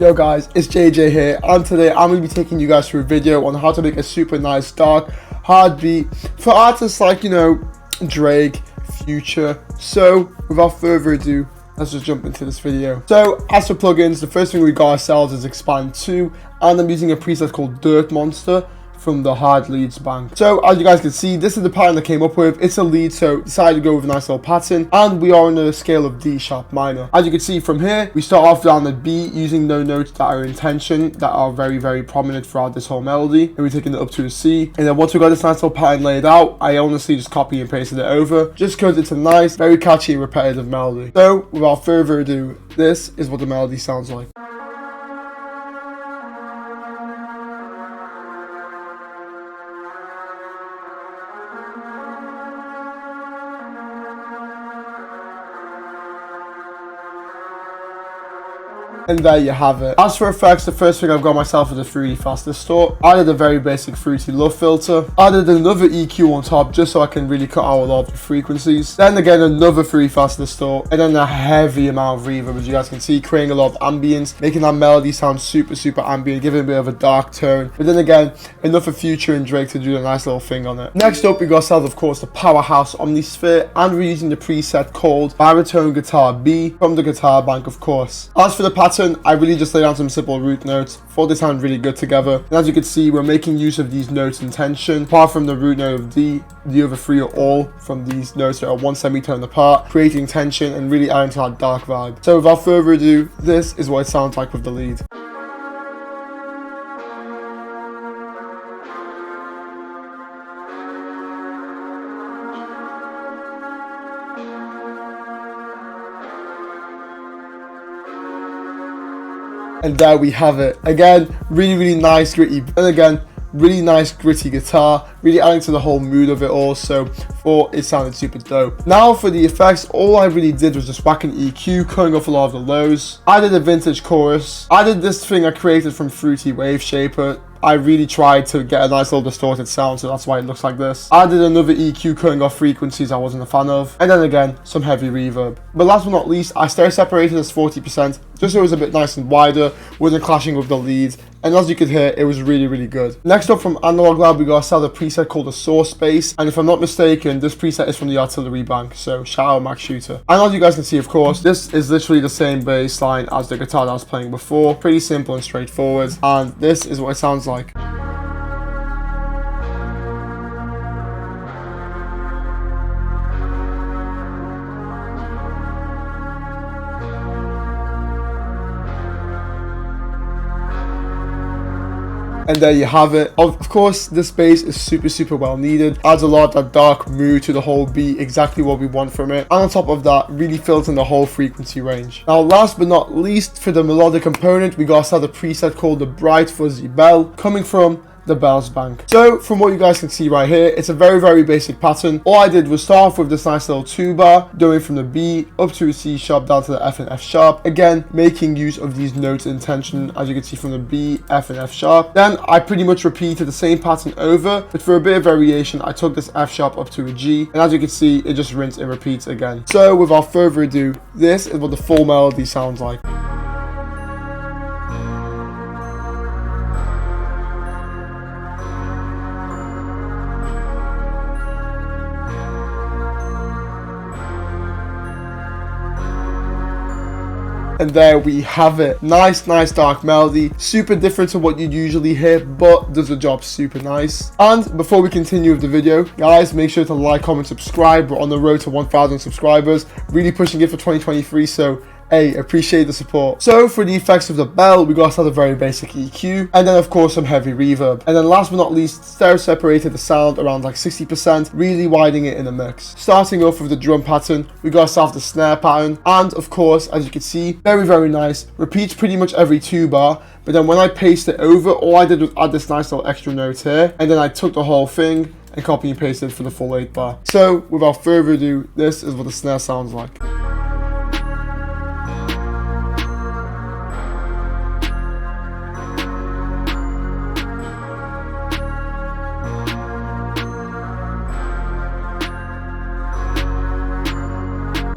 Yo guys, it's JJ here, and today I'm going to be taking you guys through a video on how to make a super nice dark hard beat for artists like, Drake, Future. So without further ado, let's just jump into this video. So as for plugins, the first thing we got ourselves is Expand 2, and I'm using a preset called Dirt Monster from the Hard Leads bank. So as you guys can see, this is the pattern I came up with. It's a lead, so decided to go with a nice little pattern, and we are on a scale of D sharp minor. As you can see from here, we start off down the B using no notes that are in tension, that are very prominent throughout this whole melody, and we're taking it up to a C. And then once we got this nice little pattern laid out, I honestly just copy and pasted it over, just because it's a nice, very catchy and repetitive melody. So without further ado, this is what the melody sounds like. And there you have it. As for effects, the first thing I've got myself is a Fruity Fast Distort. I did a very basic Fruity Love filter. I did another EQ on top just so I can really cut out a lot of the frequencies. Then again, another Fruity Fast Distort, and then a heavy amount of reverb, as you guys can see, creating a lot of ambience, making that melody sound super ambient, giving it a bit of a dark tone. But then again, enough for Future and Drake to do a nice little thing on it. Next up, we got ourselves, of course, the Powerhouse Omnisphere, and we're using the preset called Baritone Guitar B from the guitar bank, of course. As for the pattern, I really just laid down some simple root notes. Thought they sound really good together. And as you can see, we're making use of these notes in tension. Apart from the root note of D, the other three are all from these notes that are one semitone apart, creating tension and really adding to that dark vibe. So without further ado, this is what it sounds like with the lead. And there we have it. Again, really nice gritty, and again, really nice gritty guitar, really adding to the whole mood of it all. So thought it sounded super dope. Now for the effects, all I really did was just whack an EQ, cutting off a lot of the lows. I did a vintage chorus. I did this thing I created from Fruity Wave Shaper. I really tried to get a nice little distorted sound, so that's why it looks like this. I did another EQ cutting off frequencies I wasn't a fan of, and then again, some heavy reverb. But last but not least, I stereo separated as 40%, just so it was a bit nice and wider, wasn't clashing with the leads, and as you could hear, it was really good. Next up from Analog Lab, we got ourselves a preset called the Source Space, and if I'm not mistaken, this preset is from the Artillery Bank, so shout out Max Shooter. And as you guys can see, of course, this is literally the same bass line as the guitar that I was playing before, pretty simple and straightforward, and this is what it sounds like. And there you have it. Of course, this bass is super well needed. Adds a lot of that dark mood to the whole beat, exactly what we want from it. And on top of that, really fills in the whole frequency range. Now, last but not least, for the melodic component, we got ourselves a preset called the Bright Fuzzy Bell, coming from the Bells bank. So from what you guys can see right here, it's a very basic pattern. All I did was start off with this nice little 2-bar, going from the B up to a C sharp down to the F and F sharp, again making use of these notes in tension, as you can see from the B, F and F sharp. Then I pretty much repeated the same pattern over, but for a bit of variation, I took this F sharp up to a G, and as you can see, it just rinse and repeats again. So without further ado, this is what the full melody sounds like. And there we have it. Nice dark melody. Super different to what you'd usually hear, but does the job super nice. And before we continue with the video, guys, make sure to like, comment, subscribe. We're on the road to 1,000 subscribers. Really pushing it for 2023, so hey, appreciate the support. So for the effects of the bell, we got ourselves a very basic EQ, and then of course some heavy reverb. And then last but not least, stereo separated the sound around like 60%, really widening it in the mix. Starting off with the drum pattern, we got ourselves the snare pattern, and of course, as you can see, very nice. Repeats pretty much every 2-bar, but then when I paste it over, all I did was add this nice little extra note here, and then I took the whole thing and copy and pasted for the full 8-bar. So without further ado, this is what the snare sounds like.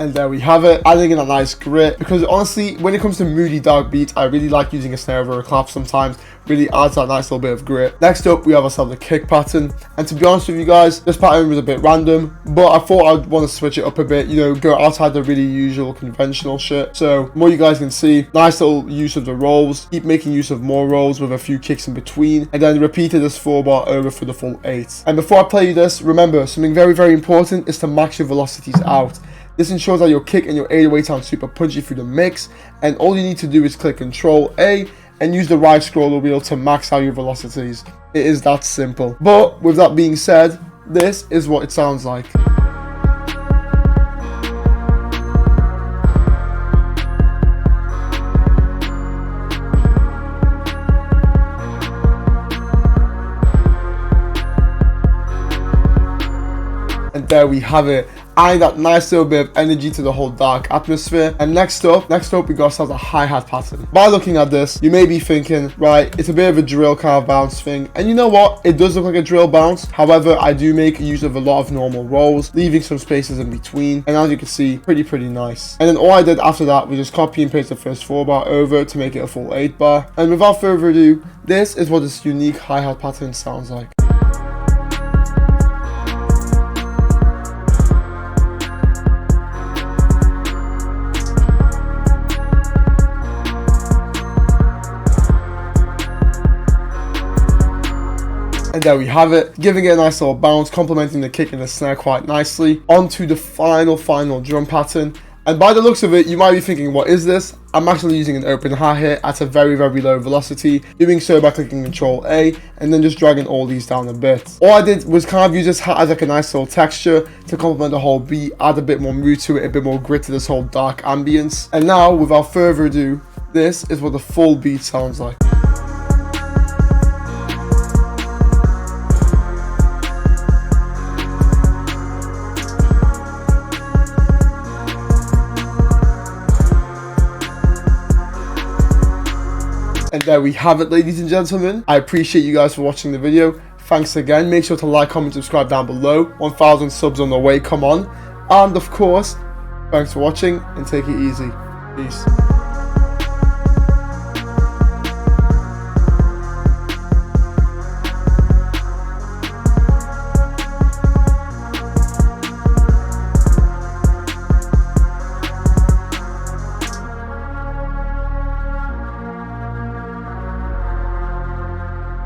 And there we have it, adding in a nice grit, because honestly, when it comes to moody dark beats, I really like using a snare over a clap sometimes. Really adds that nice little bit of grit. Next up, we have ourselves a kick pattern, and to be honest with you guys, this pattern was a bit random, but I thought I'd want to switch it up a bit, you know, go outside the really usual conventional shit. So more you guys can see, nice little use of the rolls, keep making use of more rolls with a few kicks in between, and then repeated this 4-bar over for the full 8. And before I play you this, remember something very, very important is to max your velocities out. This ensures that your kick and your 808 sound super punchy through the mix, and all you need to do is click Control A and use the right scroller wheel to max out your velocities. It is that simple. But with that being said, this is what it sounds like. And there we have it, adding that nice little bit of energy to the whole dark atmosphere. And next up we got ourselves a hi-hat pattern. By looking at this, you may be thinking, right, it's a bit of a drill kind of bounce thing, and you know what, it does look like a drill bounce. However, I do make use of a lot of normal rolls, leaving some spaces in between, and as you can see, pretty nice. And then all I did after that was just copy and paste the first 4-bar over to make it a full 8-bar. And without further ado, this is what this unique hi-hat pattern sounds like. And there we have it, giving it a nice little bounce, complementing the kick and the snare quite nicely. On to the final drum pattern. And by the looks of it, you might be thinking, what is this? I'm actually using an open hat here at a very low velocity, doing so by clicking Control A and then just dragging all these down a bit. All I did was kind of use this hat as like a nice little texture to complement the whole beat, add a bit more mood to it, a bit more grit to this whole dark ambience. And now, without further ado, this is what the full beat sounds like. And there we have it, ladies and gentlemen. I appreciate you guys for watching the video. Thanks again. Make sure to like, comment, subscribe down below. 1,000 subs on the way, come on. And of course, thanks for watching and take it easy. Peace.